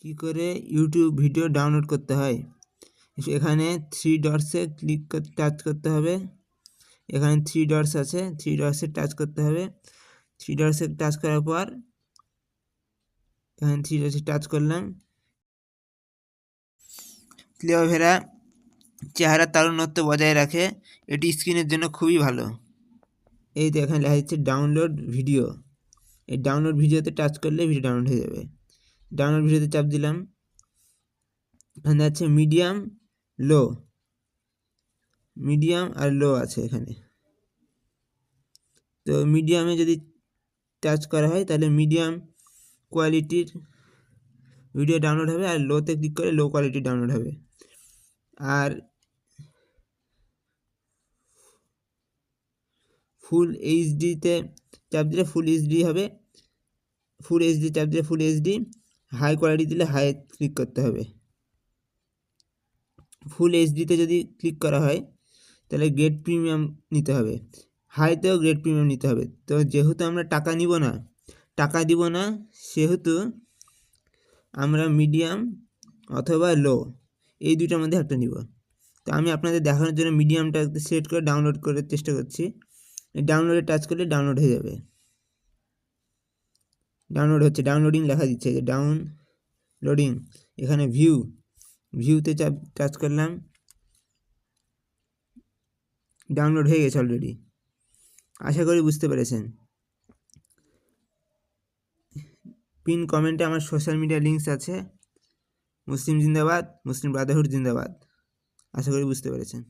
কি করে YouTube video download করতে হয়। এখানে থ্রি ডটসে টাচ করতে হবে। এখানে থ্রি ডটস আছে, থ্রি ডটসে টাচ করতে হবে। থ্রি ডটসে টাচ করার পর এখানে থ্রি ডটসে টাচ করলাম। ক্লিওভেরা চেহারা তারুণ্যত্ব বজায় রাখে, এটি স্ক্রিনের জন্য খুবই ভালো। এই তো এখানে লেখা যাচ্ছে ডাউনলোড ভিডিও। এই ডাউনলোড ভিডিওতে টাচ করলে ভিডিও ডাউনলোড হয়ে যাবে। ডাউনলোড ভিডিওতে চাপ দিলাম। এখানে আছে মিডিয়াম, লো, মিডিয়াম আর লো আছে এখানে। তো মিডিয়ামে যদি টাচ করা হয় তাহলে মিডিয়াম কোয়ালিটির ভিডিও ডাউনলোড হবে, আর লোতে ক্লিক করে লো কোয়ালিটি ডাউনলোড হবে। আর ফুল এইচডিতে চাপ দিলে ফুল এইচডি হবে, ফুল এইচডি চাপ দিলে ফুল এইচডি। হাই কোয়ালিটি দিলে হাই ক্লিক করতে হবে। ফুল এইচডিতে যদি ক্লিক করা হয় তাহলে গ্রেড প্রিমিয়াম নিতে হবে, হাইতেও গ্রেড প্রিমিয়াম নিতে হবে। তো যেহেতু আমরা টাকা দিব না সেহেতু আমরা মিডিয়াম অথবা লো এই দুইটার মধ্যে একটা নিব। তো আমি আপনাদের দেখানোর জন্য মিডিয়ামটা সিলেক্ট করে ডাউনলোড করার চেষ্টা করছি। ডাউনলোডে টাচ করলে ডাউনলোড হয়ে যাবে। ডাউনলোড হচ্ছে, ডাউনলোডিং লেখা দিচ্ছে যে ডাউনলোডিং। এখানে ভিউতে টাচ করলাম, ডাউনলোড হয়ে গেছে অলরেডি। আশা করি বুঝতে পেরেছেন। পিন কমেন্টে আমার সোশ্যাল মিডিয়া লিঙ্কস আছে। মুসলিম জিন্দাবাদ, মুসলিম ব্রাদারহুড জিন্দাবাদ। আশা করি বুঝতে পেরেছেন।